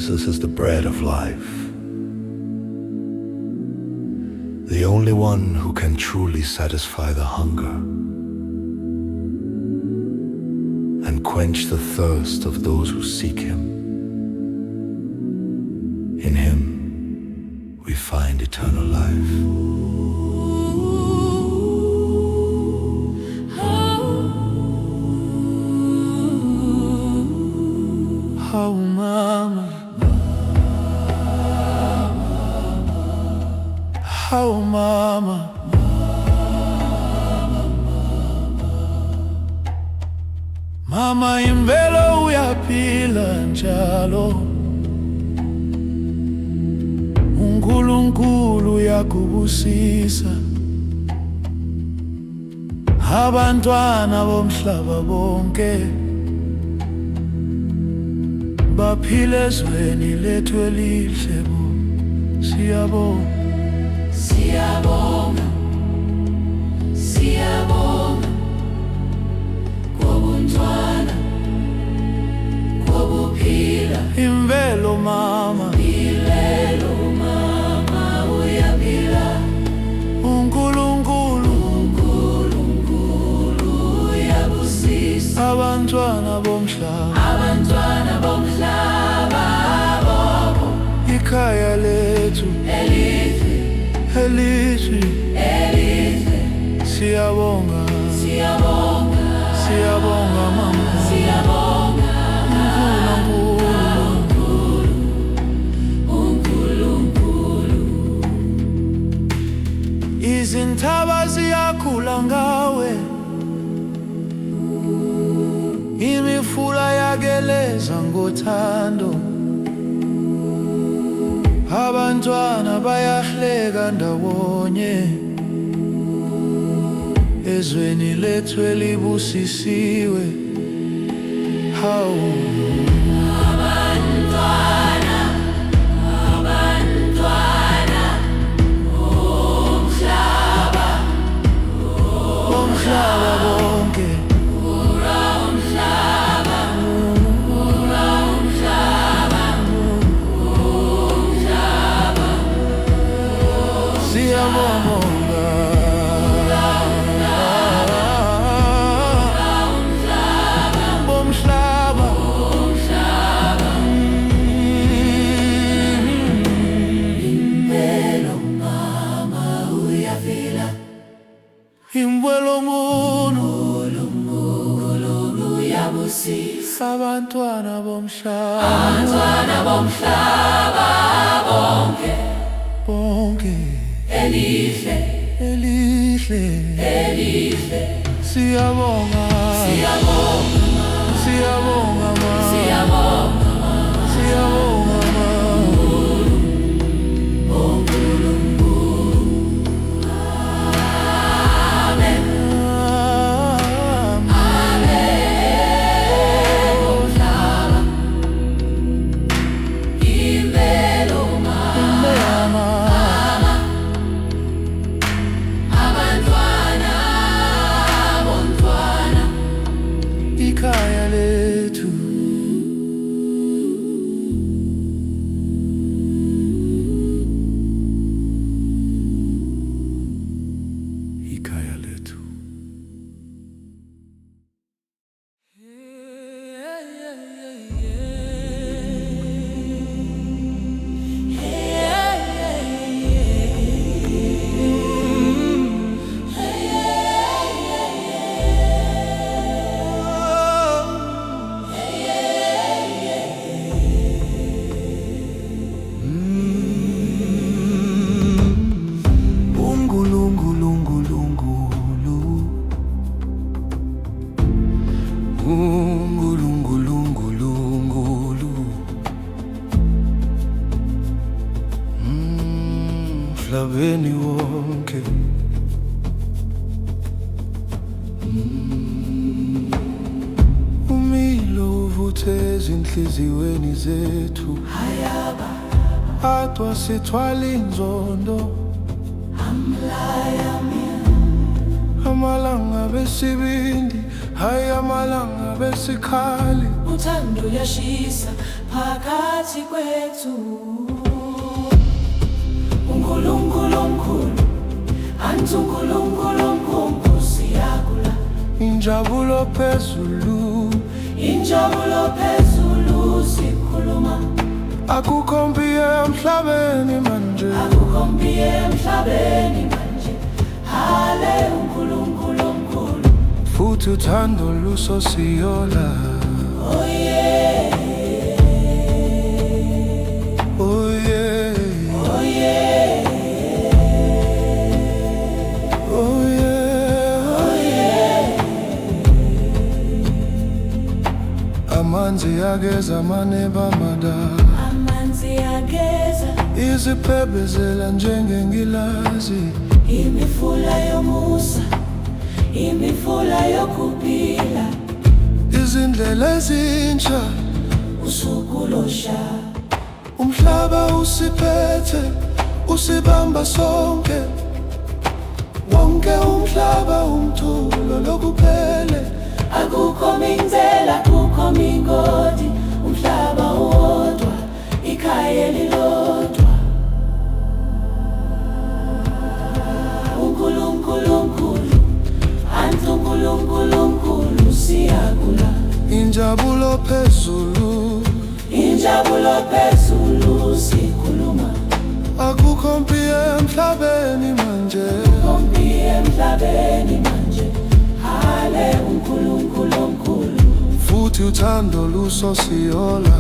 Jesus is the bread of life, the only one who can truly satisfy the hunger and quench the thirst of those who seek Him. In Him we find eternal life. Oh mama, oh mama, mama imvelo uyaphila njalo, uNkulunkulu uyakubusisa, abantwana bomhlaba bonke baphile ezweni lethu elihle bo. Siyabonga, siyabonga, siyabonga kobuntwana, kobuphila. imvelo mama, Imvelo mama uyaphila, uNkulunkulu uyabusisa, abantwana bomhlaba, abantwana bomhlaba bonke. ikhaya lethu Elihle, elihle. elihle, Siyabonga, siyabonga, siyabonga mama, siyabonga uNkulunkulu. izintaba ziyakhula ngawe, imifula yageleza ngothando, abantwana bayahleka ndawonye ezweni lethu elibusisiwe. Hawu Abantwana, abantwana bomhlaba, bomhlaba bonke, umhlaba, umhlaba, umhlaba. siyabonga, bomhlaba, Imvelo mama uyaphila, imvelo munu, uNkulunkulu uyabusisa, abantwana bomhlaba abantwana bomhlaba bonke. bonke, Elihle, elihle. elihle, Siyabonga, siyabonga, siyabonga ma, siyabonga siyabonga ma. Amen, amen. Umhlaba, imvelo mama, abantwana bomntwana. ikhaya lethu ikhaya lethu. Emhlabeni wonke umilo uvuthe ezinhliziyweni zethu, adwa sithwala inzondo, amalanga besibindi, hayi amalanga besikhali. uthando yashisa phakathi kwethu. uNkulunkulu omkhulu, anti uNkulunkulu omkhulu siyakula. Injabulo phezulu, Injabulo phezulu sikhuluma. akukho mpiye emhlabeni manje, Akukho mpiye emhlabeni manje. Hale uNkulunkulu omkhulu. futhi uthando lusosiyola. Oh yeah, Oh yeah, oh yeah, oh yeah, oh yeah. amanzi ageza amaneba amada, Amanzi ageza, iziphebezela njengengilazi, imifula yomusa, imifula yokuphila. izindlela ezintsha, Usuku losha, umhlaba usiphethe, usibamba sonke. Wonke umhlaba umthulo lokuphele, akukho mingcela, akukho mingodi. Umhlaba uwodwa, ikhaya elilodwa. uNkulunkulu omkhulu, anti uNkulunkulu omkhulu siyakula. injabulo phezulu, Injabulo phezulu sikhuluma. akukho mpiye emhlabeni manje, Kompiye emhlabeni manje. Hale uNkulunkulu omkhulu. futhi uthando lusosiyola.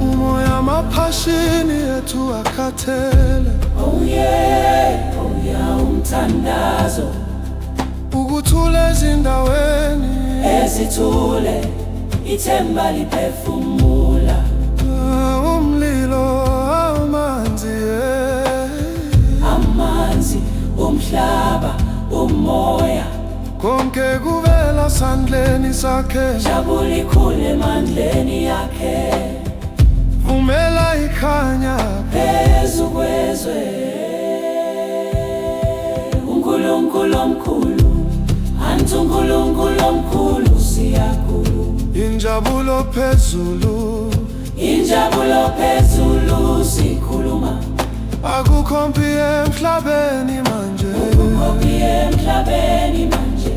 Umoya amaphashini ethu akhathele, Oh yeah, oh yeah, umthandazo ukuthula ezindaweni, ezithule, ithemba liphefumula. umlilo amanzi, Amanzi, umhlaba, umoya, konke kuvela sandleni sakhe. jabula ikhule emandleni yakhe. Vumela ikhanya, Phezu kwezwe, uNkulunkulu omkhulu, anti uNkulunkulu omkhulu siyakula. injabulo phezulu, Injabulo phezulu sikhuluma. akukho mpiye emhlabeni manje, Kompiye emhlabeni manje.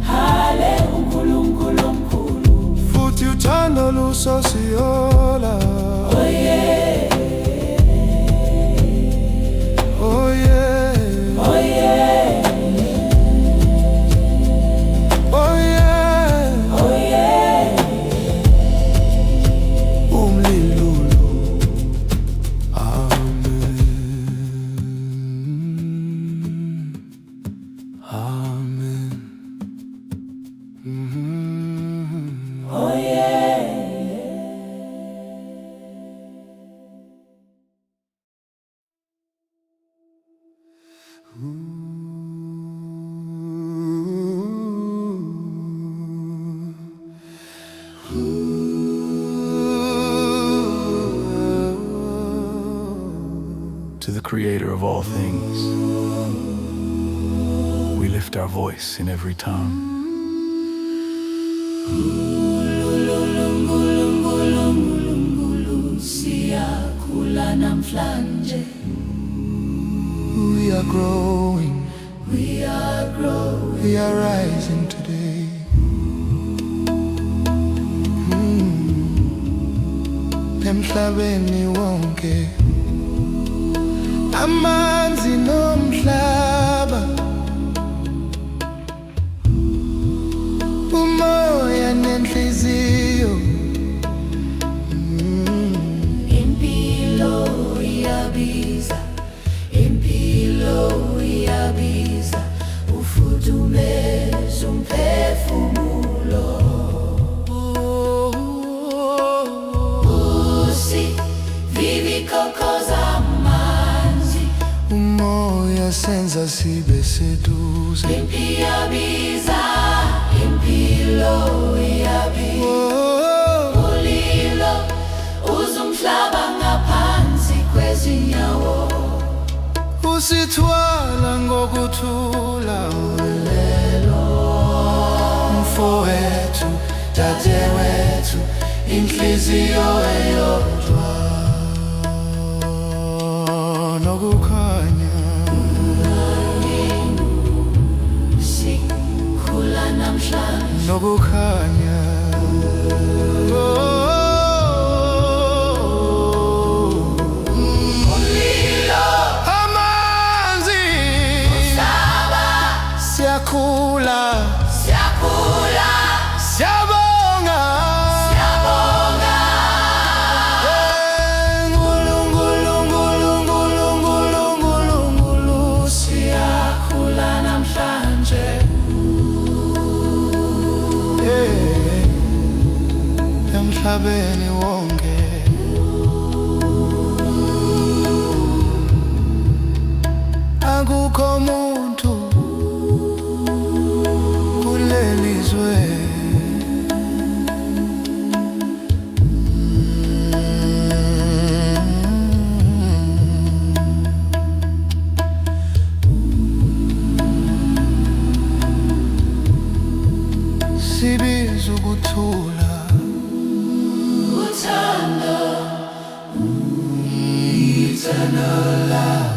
Hale uNkulunkulu omkhulu. futhi uthando lusosiyola. Oh yeah, Oh yeah, oh yeah, oh yeah, oh yeah. umlilulu, amen, amen. Oh yeah. To the Creator of all things, we lift our voice in every tongue. Siyakula namhlanje. We are growing, We are growing. we are rising today. Emhlabeni wonke, amanzi nomhlaba, umoya nenhliziyo, Impilo iyabiza, impilo iyabiza. Ufudumeza umphefumulo. Usi vivi kokoza amanzi. umoya senza sibe seduze. Iyabiza, impilo iyabiza. Ulilo uzumhlaba ngaphansi kwezinyawo. Usithwala ngokuthula, Lelo dadewethu inhliziyo eyodwa nokukhanya sikhula namhlanje nokukhanya amanzi siyakhula siyabonga Nkulunkulu siyakhula namhlanje emhlabeni wonke akukho muntu kuleli zwe sibiza ukuthula uthando eternal love.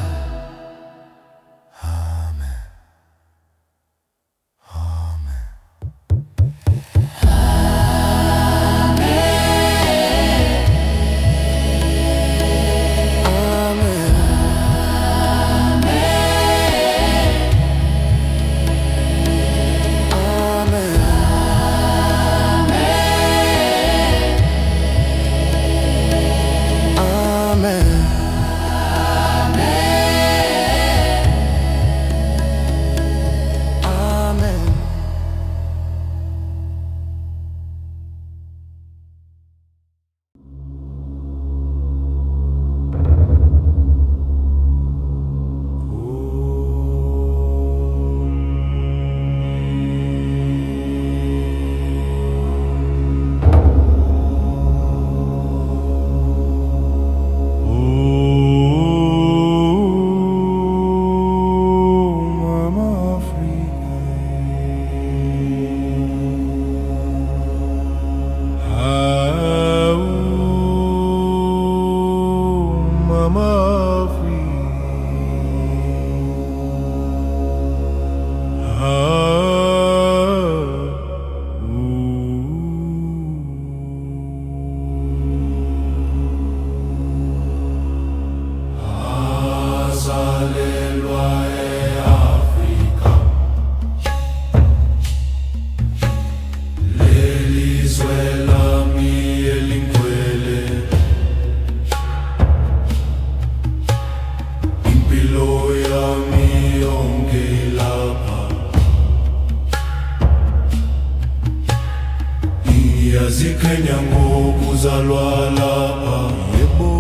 Yazikhenya ngokuzalwa lapha yebo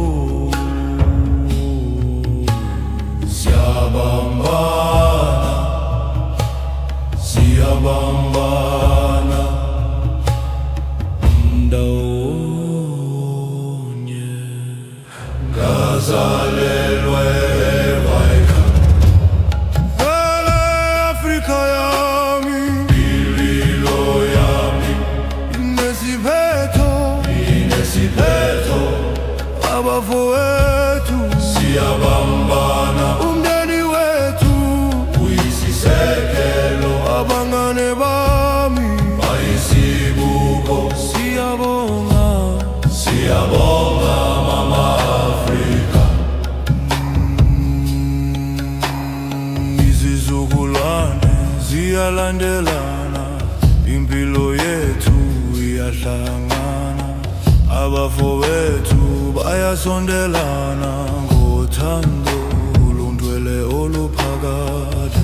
siyabambana ndawonye ngazalelwa eVaika Afrika yami impilo yami inesiphetho abafowethu siyabambana umndeni wethu uyisisekelo abangane bami bayisibuko siyabonga mama Afrika izizukulwane ziyalandelana impilo yethu iyahlangana abafowethu bayasondelana ngothando lundwele oluphakade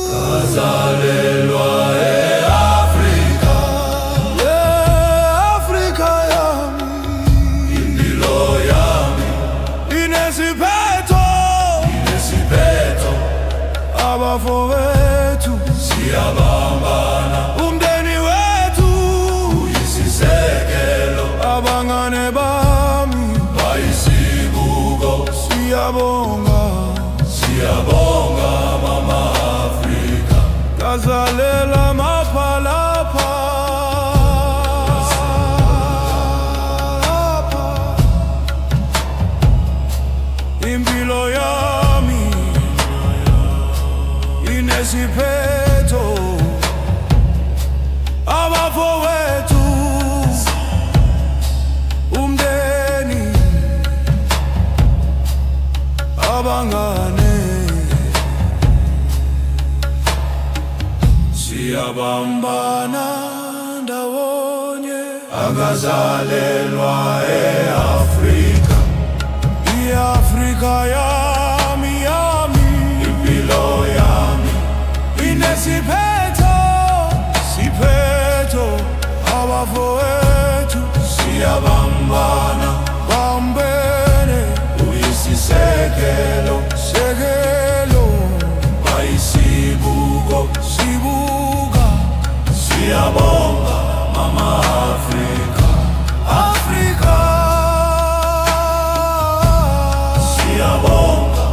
ngazalelwa eAfrika Afrika yami impilo yami inesiphetho abafowethu siyabambana umndeni wethu uyisisekelo abangane bami bayisibuko siyabonga mama Afrika ngazalelwa siyabambana ndawonye, akazalelwa e-Afrika. I-Afrika yami yami, impilo yami inesiphetho, siphetho. Abafowethu siyabambana, bambene, uyisisekelo, sekelo. Bayisibuko, sibuka, siyabonga mama Afrika, Afrika. Siyabonga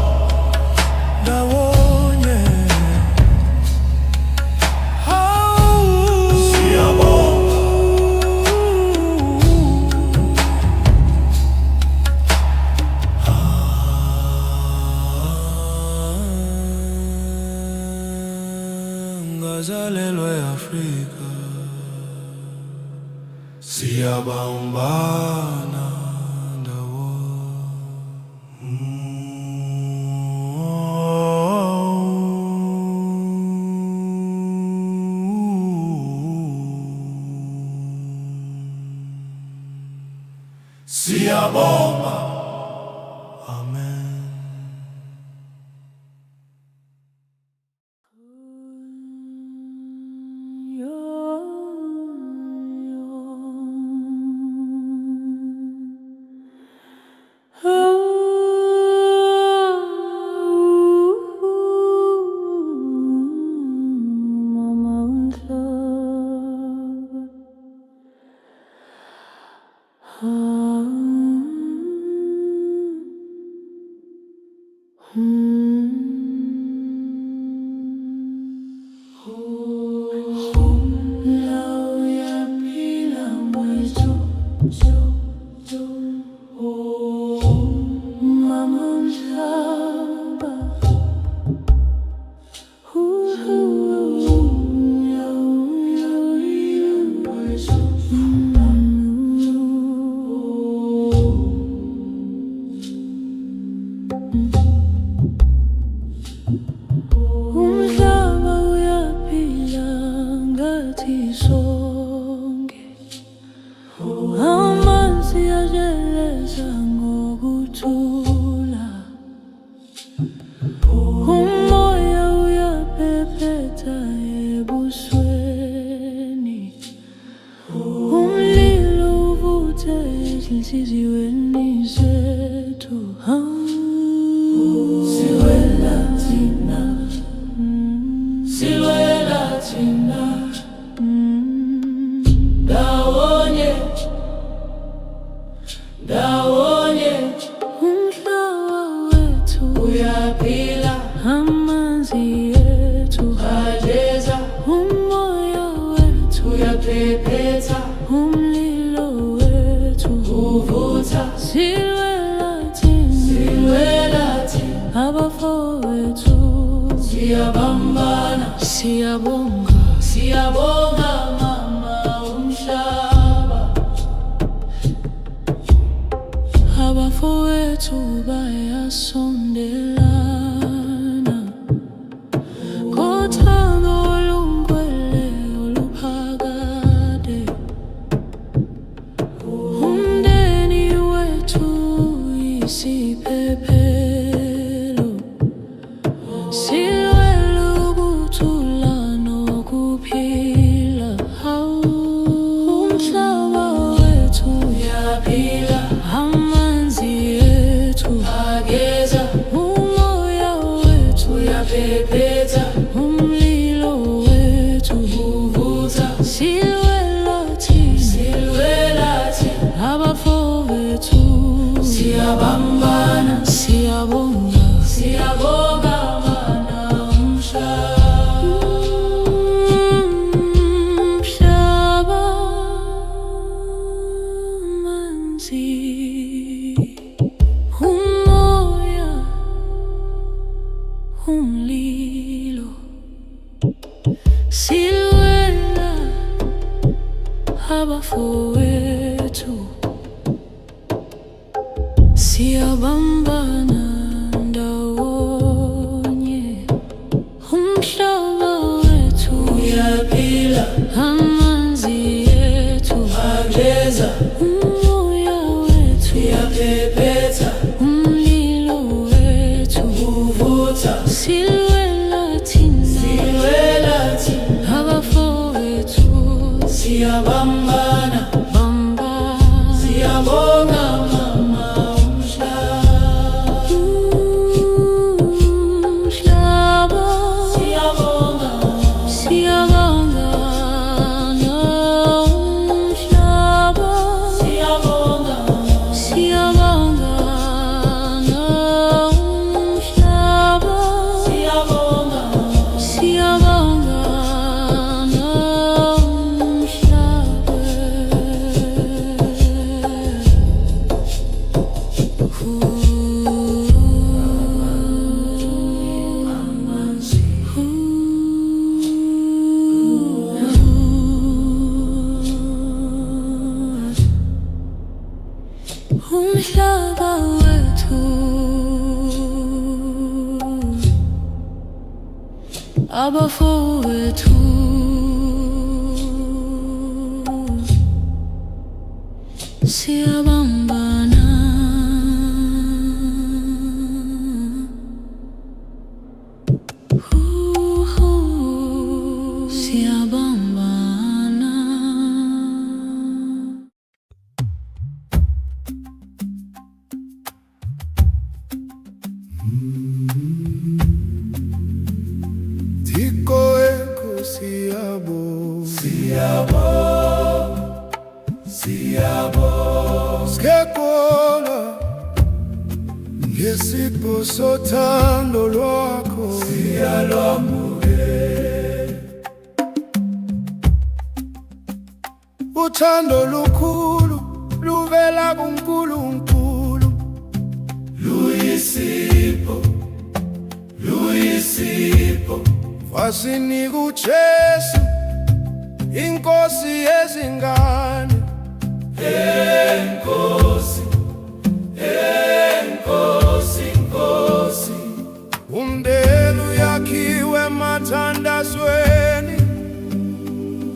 ndawonye, siyabonga. Ngazalelwa e-Afrika, siyabambana siyabonga. Amen. Umhlaba uyaphila ngathi sonke, amanzi ajeleza ngokuthula, umoya uyaphephetha ebusweni, umlilo uvutha ezinhliziyweni zethu. Siwela thina, siwela thina, ndawonye, ndawonye. Umhlaba wethu uyaphila, amanzi ethu ageza, umoya wethu uyaphephetha, umlilo wethu uvutha. Siwela thina, siwela thina, abafowethu siyabambana, siyabonga, siyabonga mama umhlaba. Abafowethu bayasondelana, kothando olungcwele oluphakade. Umndeni wethu isiphephelo, silwela ukuthula nokuphila. Umhlaba wethu uyaphila, amanzi ethu ageza, umoya wethu uyaphephetha, umlilo wethu uvutha. Silwela thina, silwela thina, abafowethu siyabambana, siyabonga, siyabonga mana umhlaba. Umhlaba, amanzi, umoya, umlilo. Silwela abafowethu, siyabambana ndawonye. Umhlaba wethu uyaphila. silwela thina abafowethu siyabambana, bamba siyabonga mama umhlaba, umhlaba siyabonga, siyabonga nomhlaba siyabonga, siyabonga nomhlaba siyabonga, siyabonga umhlaba wethu abafowethu siyabambana siyabambana. Tiko eko siyabo, siyabo, siyabo, skekona ngesipho sothando lwakho, siyalwamukela, uthando lukhulu luvela kuNkulunkulu, luyisipho, luyisipho, wasinika uJesu inkosi yezingane, enkosi, enkosi, enkosi, umndeni uyakhiwe emathandazweni,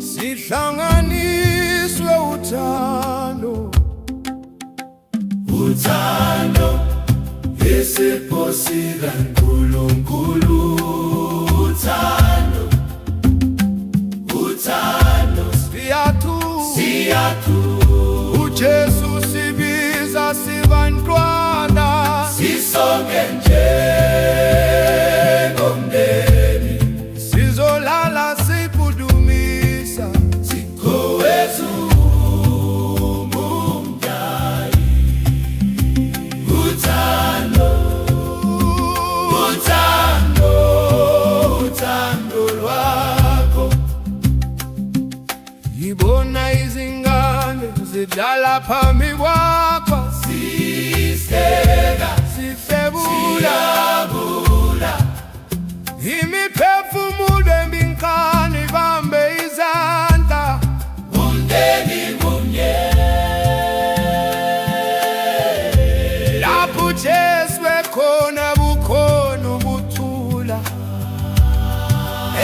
sihlanganiswe uthando, uthando, isipho sikaNkulunkulu, uthando, uthando, siyathu uJesu sibiza sibantwana, sisonke njengomndeni, sizolala sipudumisa, sikowethu umdayi, uthando, uthando, uthando lwakho, yibona izingane zidlala phambi kwakho, siseka, sifebula siyabula, imiphefumulo emincane ibambe izandla, umndeni munye, lapho uJesu ekhona bukhona ubuthula,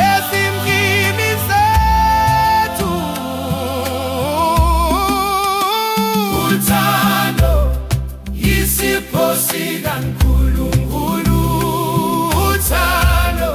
esimkini sethu uthando, isipho sikaNkulunkulu, uthando,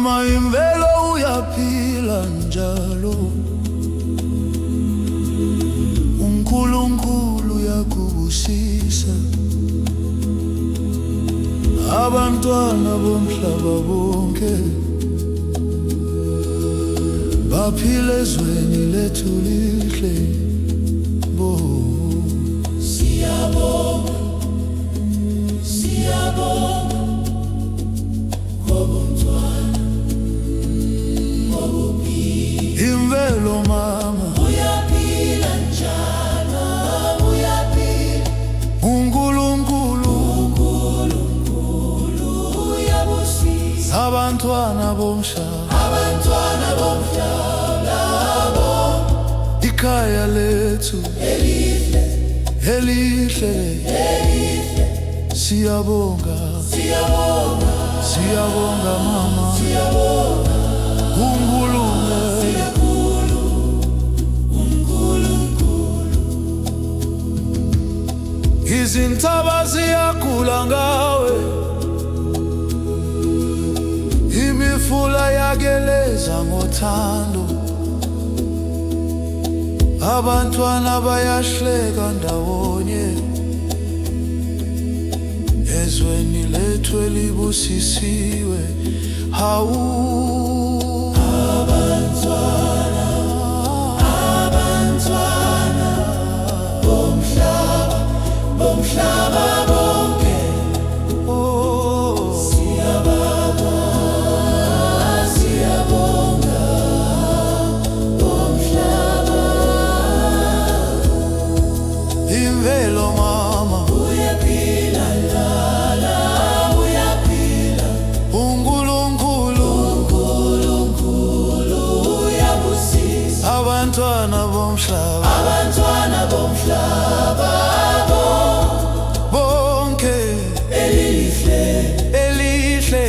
Mama, imvelo uyaphila njalo, uNkulunkulu uyakubusisa. Abantwana bomhlaba bonke baphile ezweni lethu lihle. Siyabonga, siyabonga ngobuntwana, ngobuphila. Imvelo mama Uyaphila njalo, uyaphila. uNkulunkulu Uyabusisa abantwana bomhlaba, abantwana bomhlaba, ikhaya lethu elihle, elihle. elihle. Siyabonga, Siyabonga, siyabonga mama, siyabonga. uNkulunkulu. Izintaba ziyakhula ngawe, imifula yageleza ngothando. Abantwana bayahleka ndawonye ezweni lethu elibusisiwe. Hawu Abantwana, abantwana bomhlaba, bomhlaba bonke. oh, Siyabonga, siyabonga bomhlaba. imvelo mama Uyaphila lala, uyaphila. uNkulunkulu uNkulunkulu uyabusisa abantwana bomhlaba abantwana bomhlaba bonke elihle, elihle.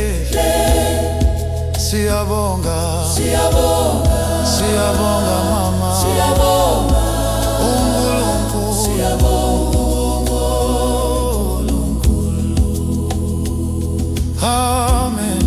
Siyabonga, siyabonga, siyabonga mama, siyabonga, uNkulunkulu. siyabonga. Amen.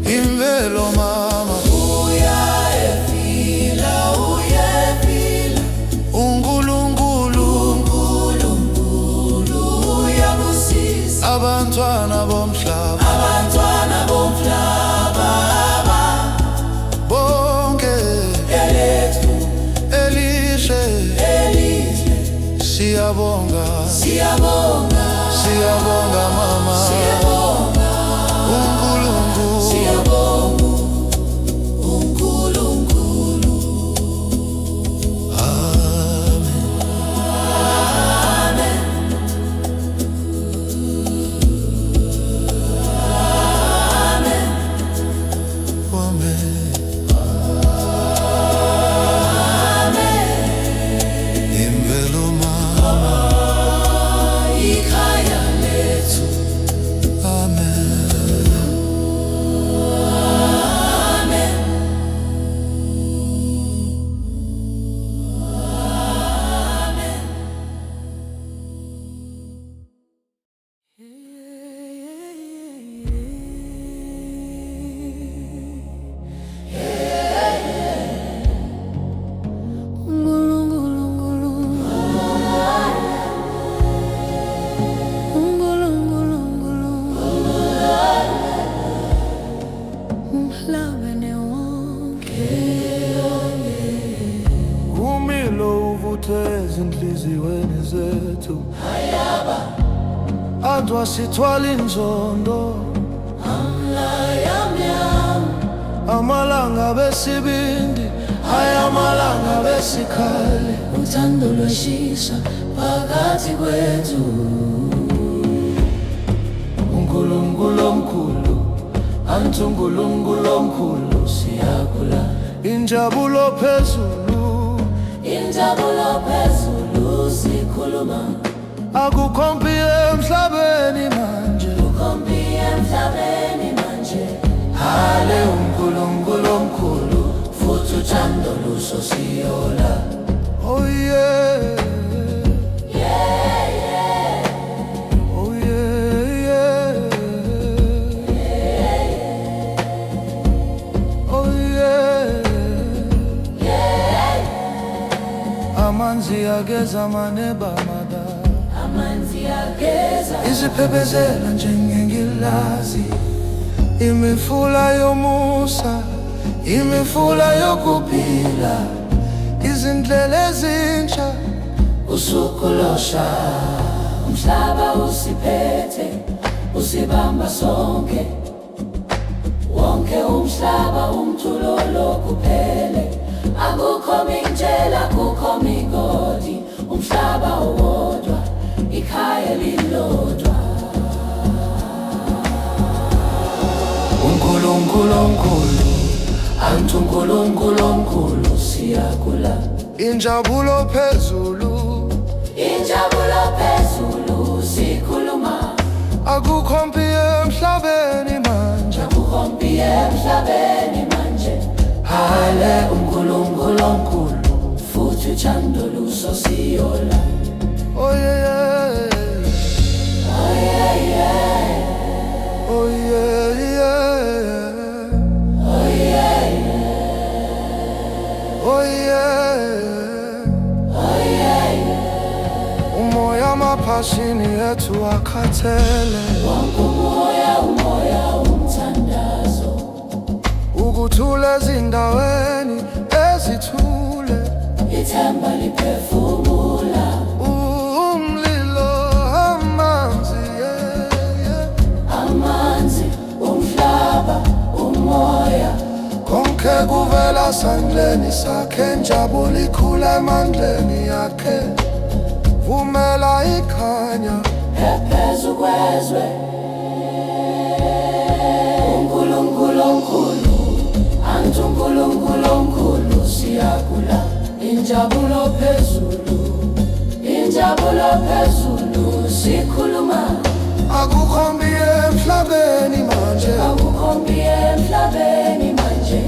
Imvelo mama Uyaphila, uyaphila. uNkulunkulu uNkulunkulu uyabusisa abantwana bomhlaba abantwana bomhlaba bonke elethu, elihle. elihle. Siyabonga, Siyabonga, siyabonga mama, siyabonga, uNkulunkulu. siyabonga uNkulunkulu. Amen. Amen. Amen. Amen. Imvelo mama Ikhaya lethu. amen. Amen. Umilo uvuthe ezinhliziyweni zethu, adwa sithwala inzondo. Amalanga besibindi, amalanga besikhali. Uthando lweshisha phakathi kwethu. uNkulunkulu omkhulu, anthi uNkulunkulu omkhulu. Siyakhula, Injabulo phezulu, injabulo phezulu sikhuluma. akukho mpi emhlabeni manje, ukhombi emhlabeni manje. ale uNkulunkulu omkhulu Futhi uthando lusosiyola. oh yeah, Yeah, yeah, oh yeah, yeah, oh yeah, amanzi ageza amaneba mada, amanzi ageza. iziphephezela njengengilazi, imifula yomusa, imifula yokuphila, izindlela ezintsha, Usuku losha, umhlaba usiphethe, usibamba sonke. Wonke umhlaba umthulo lokuphele. Akukho mingcela, akukho migodi. Umhlaba owodwa, ikhaya lilodwa. uNkulunkulu omkhulu, Antu uNkulunkulu omkhulu siyakula. injabulo phezulu, Injabulo phezulu sikhuluma. akukho mpi emhlabeni manje, Akukho mpi emhlabeni manje. ale uNkulunkulu omkhulu futhi uthando lusosiyola. oh yeah, Oh yeah, yeah. oh yeah, yeah, Oh yeah, oh yeah, oh yeah, yeah. umoya maphashini ethu akhathele, Wonke umoya umthandazo. ukuthula ezindaweni ezithule, Ithemba liphefumula. umlilo amanzi yeah. Amanzi, umhlaba, umoya. Konke kuvela sandleni sakhe, injabulo ikhula emandleni yakhe, vumela ikhanya, Phezu kwezwe. uNkulunkulu omkhulu, antu uNkulunkulu omkhulu siyakula. Injabulo phezulu, injabulo phezulu sikhuluma. akukho mpi emhlabeni manje, Akukho mpi emhlabeni manje.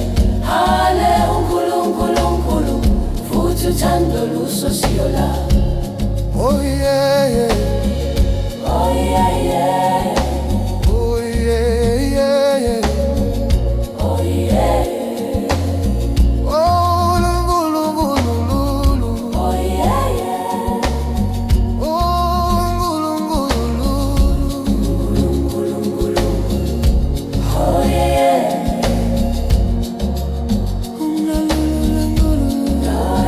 Ale uNkulunkulu omkhulu futhi uthando lusosiyola. oh yeah, yeah, Oh yeah, yeah. oh yeah, yeah, yeah. Oh yeah, Oh, lulu, lulu, lulu. oh yeah, yeah. Oh, lulu, lulu, lulu. Oh yeah, oh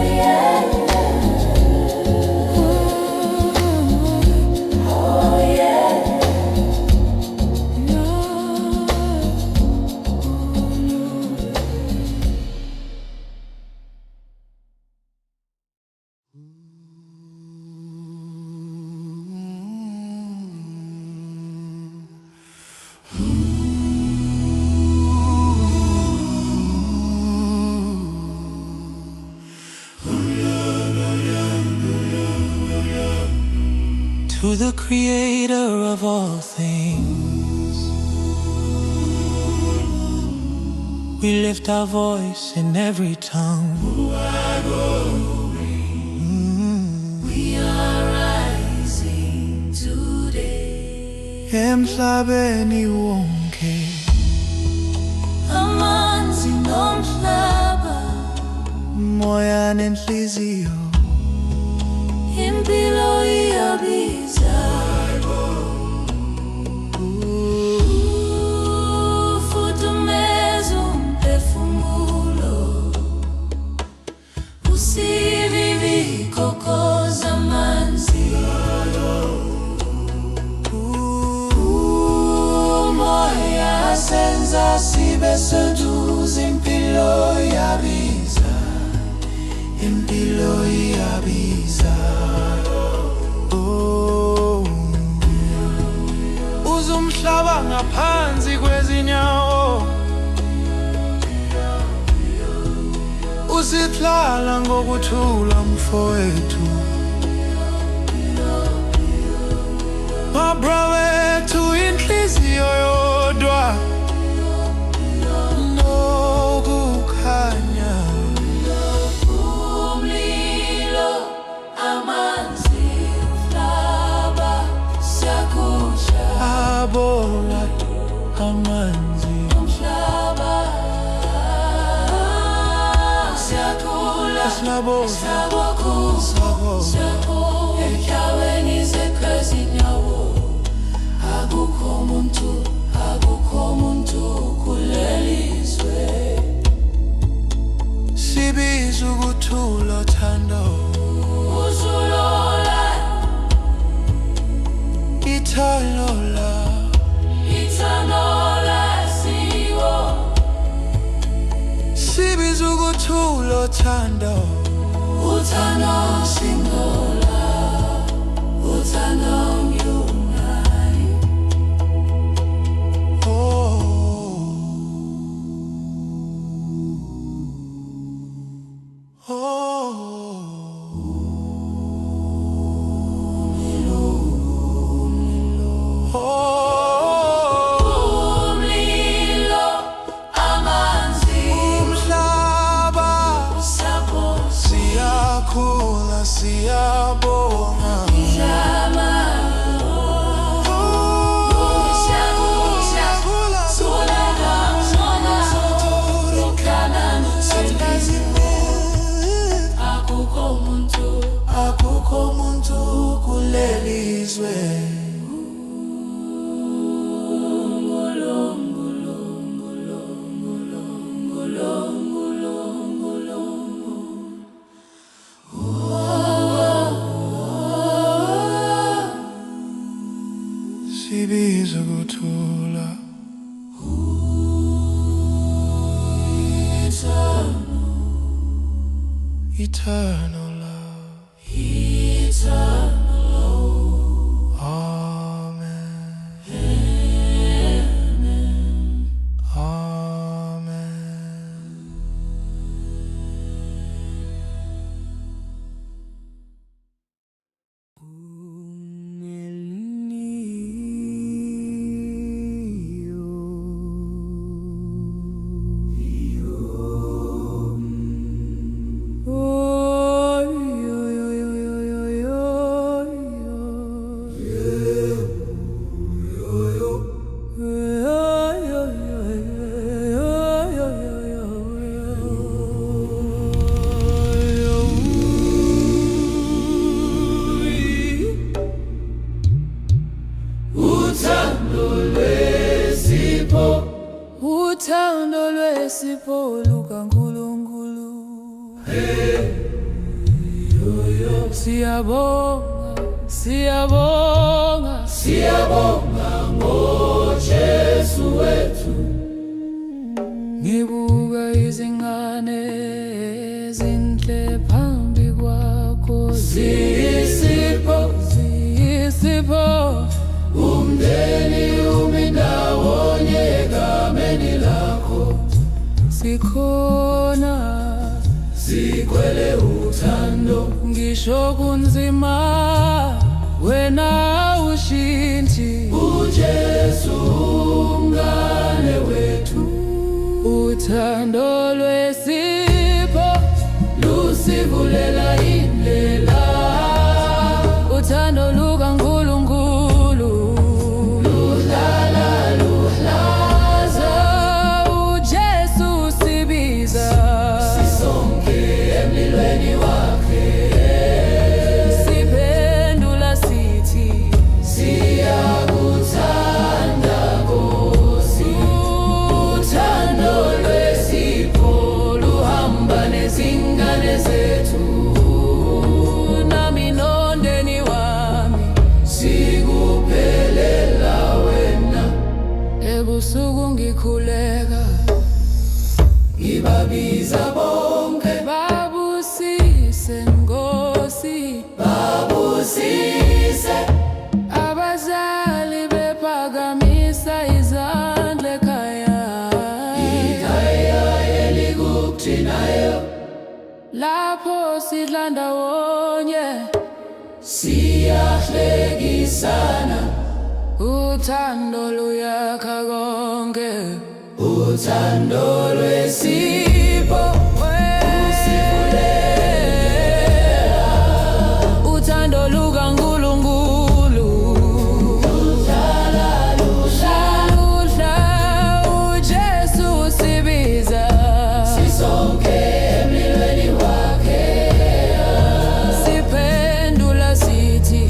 yeah, oh yeah. To the creator of all things, we lift our voice in every tongue. We are rising today. Emhlabeni wonke, Amanzi nomhlaba, moya nenhliziyo, impilo iyabiza. Ufudumeza umphefumulo, usivivi kokoza amanzi. Umoya senza sibe seduze, impilo iyabiza, impilo iyabiza. oh, uzumhlaba ngaphansi kwezinyawo, usihlala ngokuthula mfowethu, brawethu inhliziyo yodwa nokukhanya umlilo amanzi umhlaba siyakusha abola amanzi umhlaba siyakhula siyabokhula emhlabeni zezinyawo akukho muntu kulelizwe sibiza ukuthula uthando uzulola ithalola siwo sibiza ukuthula uthando uthando singola uthando ngiungayi umlilo amanzi umhlaba siyakhula siyabonga Shama akukho muntu kulelizwe sibiza ukuthula eternal love. Amen. Amen. Uthando lwesipho lukaNkulunkulu. Siyabonga ngoJesu wethu. Ngibuka izingane ezinhle phambi kwakho ziyisipho umndeni umindawonye egameni lakho sikhona sikwele uthando ngisho kunzima wena ushintshi uJesu umngane wethu uthando lwesipho lusivulela indlela uthando lukaNkulunkulu luhlaza uJesu sibiza sisonke emlilweni wakhe siphendula sithi siyakuthanda Nkosi uthando lwesipho luhamba nezingane zethu nami nondeni wami sikuphelela wena ebusuku ngikhuleka ngibabiza bonke babusise Nkosi babusise abazali bephakamisa izandla ekhaya elikuthinayo lapho sidla ndawonye siyahlekisana uthando luyakha konke, uthando lwesipho uthando lukaNkulunkulu luhla uJesu sibiza sisonke emlilweni wakhe siphendula sithi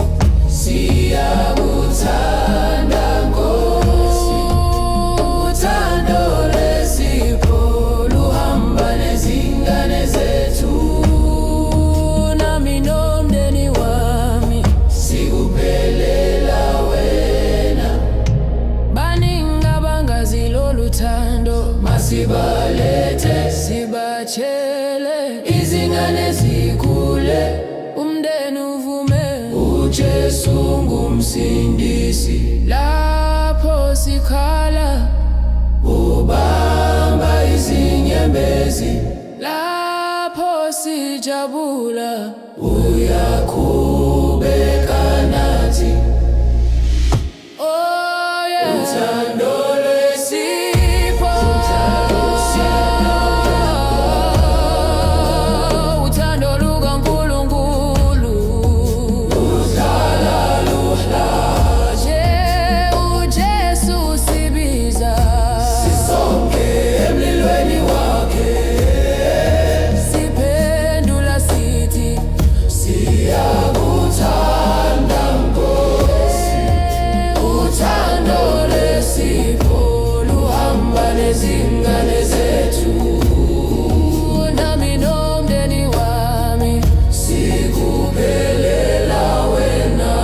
siyakuthanda Nkosi uthando lwesipho luhamba nezingane zethu nami nomndeni wami sikuphelela wena baningi abangazi lolu thando masibalethe sibatshele izingane zikhule umndeni uvume uJesu ngumsindisi lapho sikhala ubamba izinyembezi lapho sijabula uyaqhubeka nathi oh yeah uthando lwesipho uthando lukaNkulunkulu luhlala nje uJesu sibiza sisonke emlilweni wakhe siphendula sithi siyakuthanda Nkosi uthando lwesipho luhamba nezingane zethu nami nomndeni wami sikuphelela wena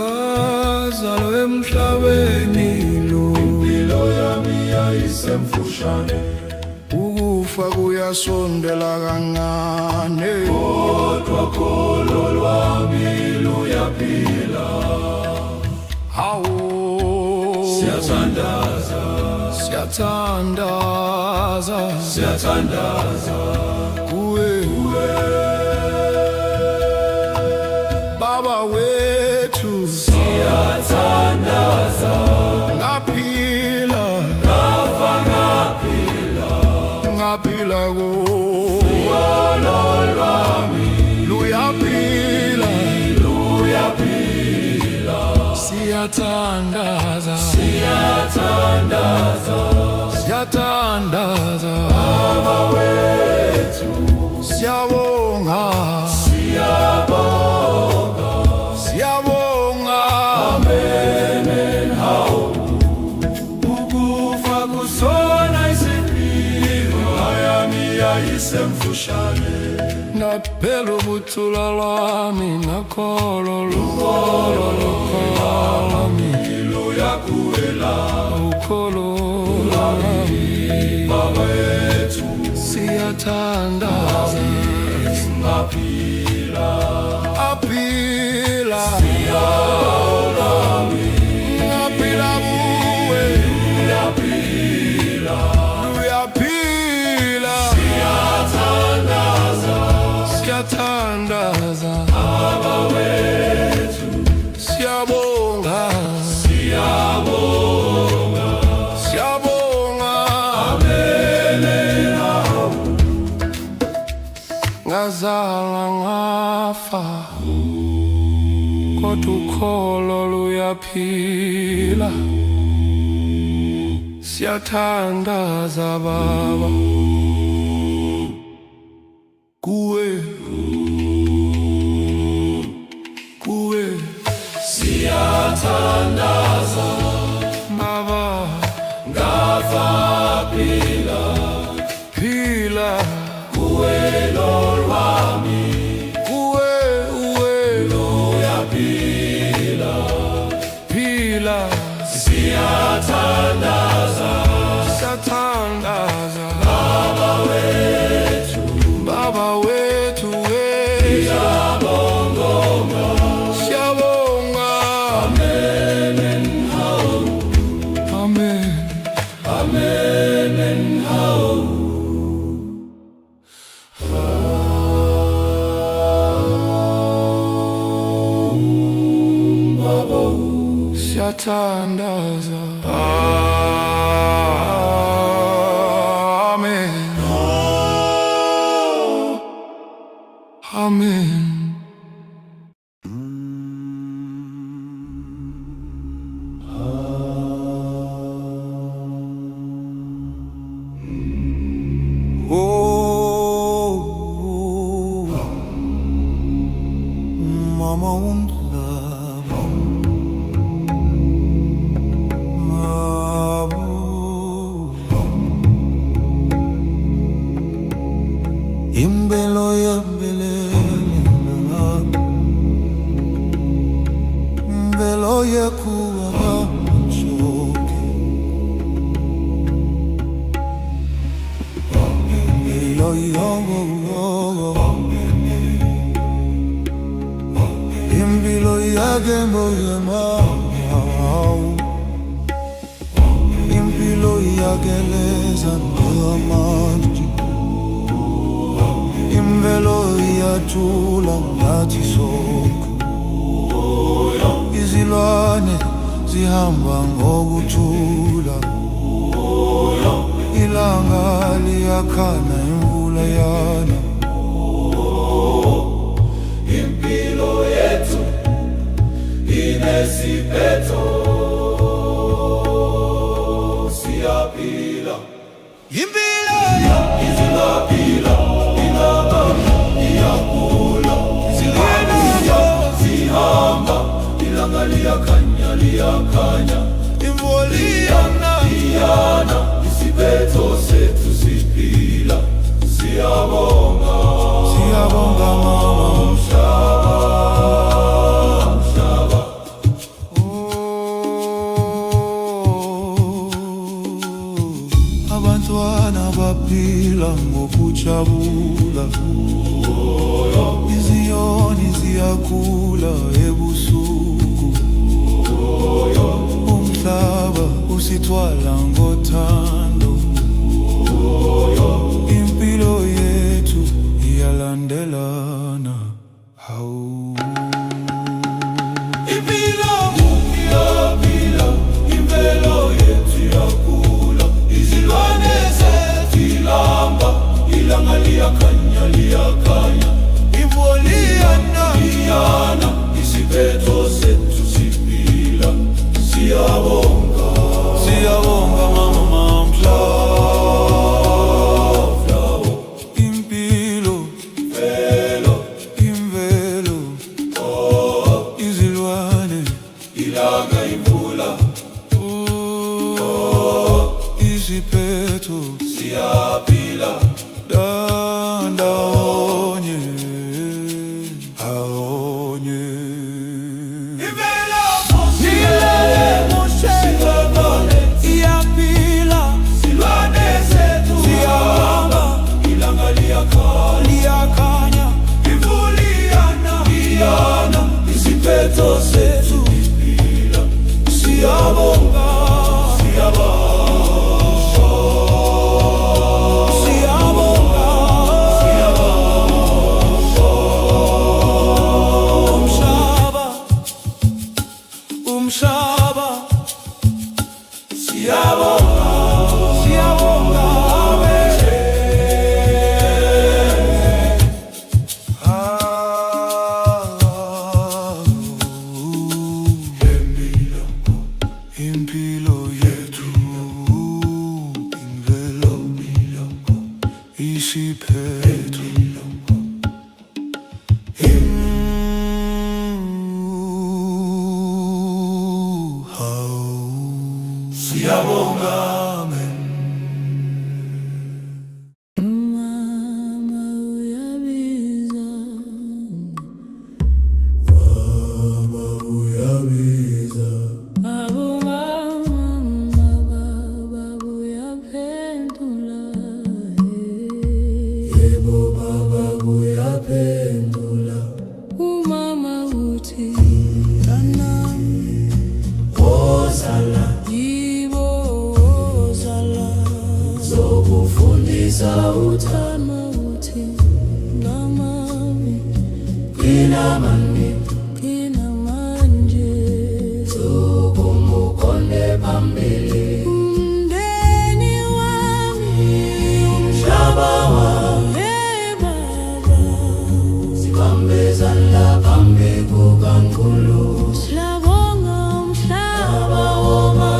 ngazalwa emhlabeni lo impilo yami yayisemfushane ukufa kuyasondela kancane kodwa kholo lwami luyaphila hawo siyathandaza siyathandaza siyathandaza kuwe Baba wethu siyathandaza ngaphila ngafa ngaphila kholo lwami luyaphila siyathandaza siyathandaza siyathandaza Baba wethu siyabonga siyabonga siyabonga amen hawo ukufa kusona isipilo ayami yayisemfushane naphela ubuthula lwami nakholo lwami luyakuwela ukholo lwami Baba wethu siyathandaza ngaphila aphila ngaphila kuwe luyaphila siyathandaza Baba wethu siyabonga siyabonga amen ngazalwa ngafa kodwa ukholo luyaphila siyathandaza Baba kuwe siyathandaza Baba ngafa phila kuwe lwami kuwe luyaphila siyathandaza Siyathandaza. Amen. Amen. Oh, Mama won't love Mama. Imbelo ya mbelena, imbelo ya kuwa choke, imbelo imbilo ya gembo ya mau, imbilo ya geleza ngamati, imvelo iyajula ngathi sonke, izilwane zihamba ngokuthula, ilanga liyakhanya imvula yana. Impilo yethu inesiphetho, siyaphila. Impilo izingaphila, iyakula, zihamba, ilanga liyakhanya, imvula iyana, isiphetho sethu siphila. Siyabonga, siyabonga mama umhlaba. Abantwana baphila ngokujabula, iziyoni ziyakhula ebusuku, umhlaba usithwala ngothando, impilo yethu iyalandelana. Hawu impilo iyaphila, imvelo yethu iyakhula, izilwane zilamba, ilanga liyakhanya, imvula iyana, isiphetho sethu siphila. Siyabonga, siyabonga mama umhlaba. Impilo, imvelo, izilwane, ilanga, imvula, isiphetho, siyaphila. Danda manje tukumukonde phambili umndeni wami umhlaba wami baba sibambezana phambi kukaNkulu siyabonga umhlaba woma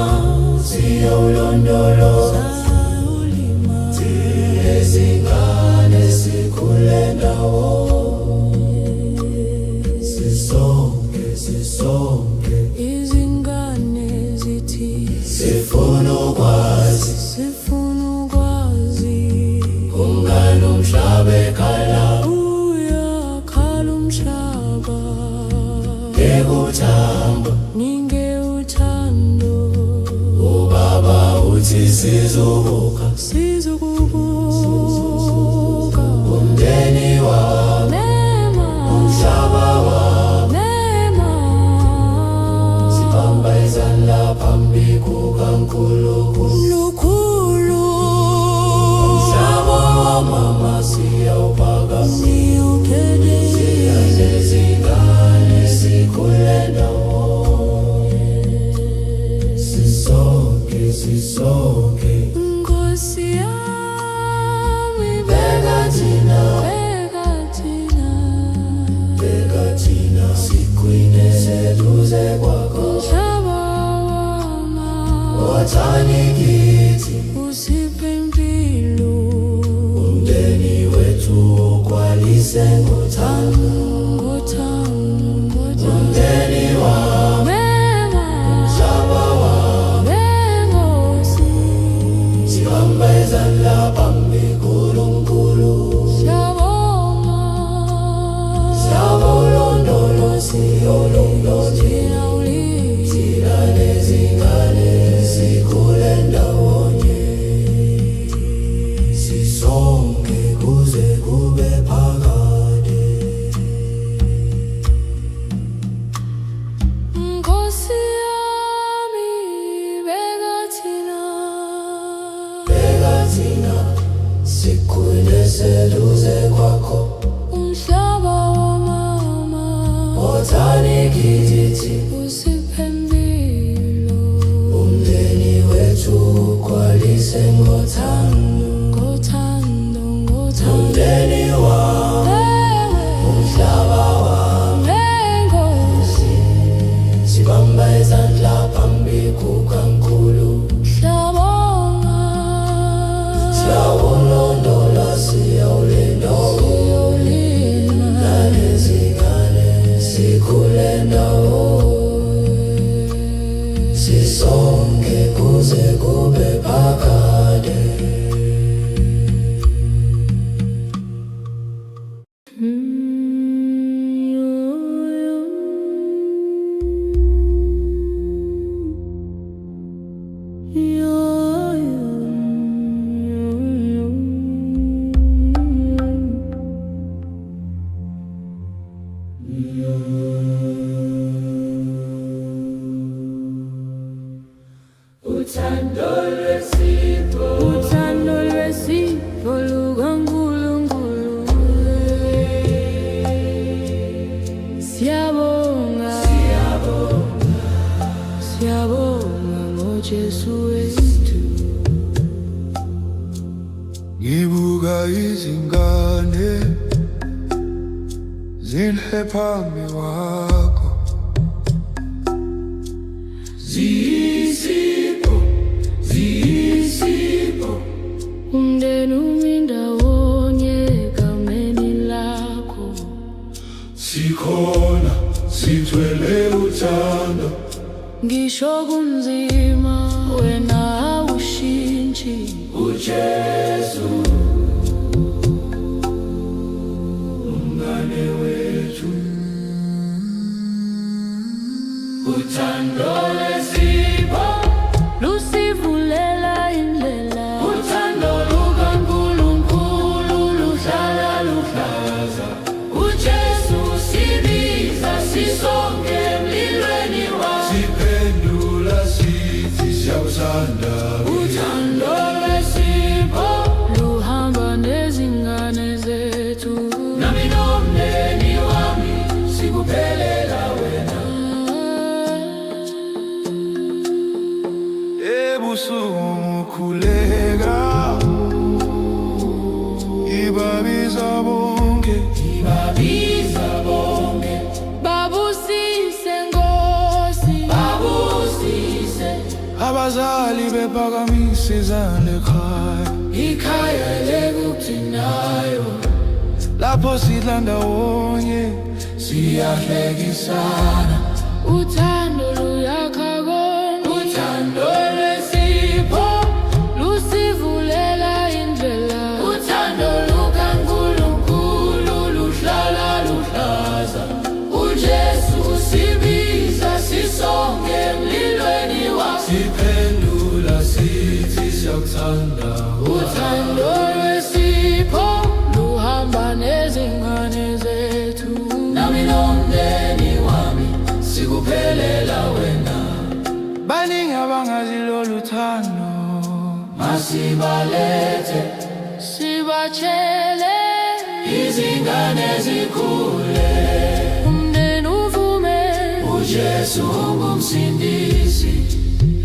siyawulondoloza izingane sikhule ndawonye sisonke izingane zithi sifuna ukwazi umngane umhlaba ekhala uyakhala umhlaba ekuthamba ninge uthando ubaba uthi sizobuka umndeni wami umhlaba wami sibambezana phambi kukaNkulu umhlaba wamama siyawuphakamisa siyazezingane sikhule ndawonye sisonke Nkosi yami bheka thina sikhwine seduze kwakho umhlaba wami wathani kithi usiphe impilo umndeni wethu ugcwalise ngothando umndeni wami umhlaba wami sibambezana phambi kukaNkulu siyolondoloza nezingane sikhule ndawonye sisonke kuze kube phakade Nkosi yami bheka thina sikhwine seduze kwakho umhlaba wamama wathani kithi usiphe impilo umndeni wethu ugcwalise ngothando umndeni wami umhlaba wami sibambezana phambi kukaNkulu siyawulondola siyawulima nezingane sikhule ndawonye sisonke kuze kube phakade Uthando lwesipho lukaNkulunkulu siyabonga ngoJesu wethu ngibuka izingane zinhle phambi kwakho ziyisipho umndeni umindawonye egameni lakho sikhona sithwele uthando ngisho kunzima wena awushintshi uJesu umngane wethu uthando lesipho lusivulela indlela uthando lukaNkulunkulu luhlala luhlaza uJesu sibiza sisonke emlilweni wakhe siphendula sithi siyawuthanda uthando lwesipho luhamba nezingane zethu nami nomndeni wami sikuphelela wena. Ebusuku khuleka, ibabiza bonke, ibabiza bonke. Babusise Nkosi, babusise. Abazali bephakamisa izandla ekhaya, Ikhaya lekuthinayo, lapho sidla ndawonye, siyahlekisana. uthando luyakha konke, uthando lwesipho lusivulela indlela, uthando lukaNkulunkulu luhlala luhlaza. uJesu usibiza sisonke emlilweni wakhe, Siphendula sithi siyakuthanda. uthando lwesipho luhamba nezingane zethu, Nami nomndeni wami sikuphelela wena. Baningi abangazi lolu thando, masibalethe sibatshele izingane zikhule. umndeni uvume, uJesu ungumsindisi,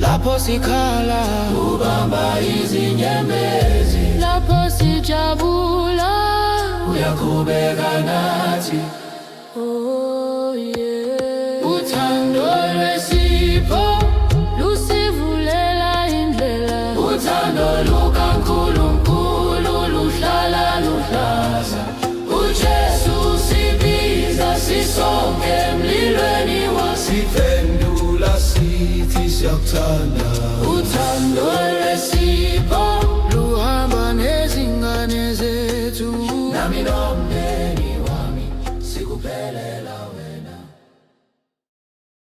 lapho sikhala ubamba izinyembezi. lapho sijabula, Uyaqhubeka nathi, oh yeah. Uthando lwesipho lusivulela indlela, uthando lukaNkulunkulu luhlala luhlaza. uJesu usibiza sisonke emlilweni wakhe, siphendula sithi siyakuthanda. uthando lwesipho luhamba nezingane zethu, Nami nomndeni wami sikuphelela wena.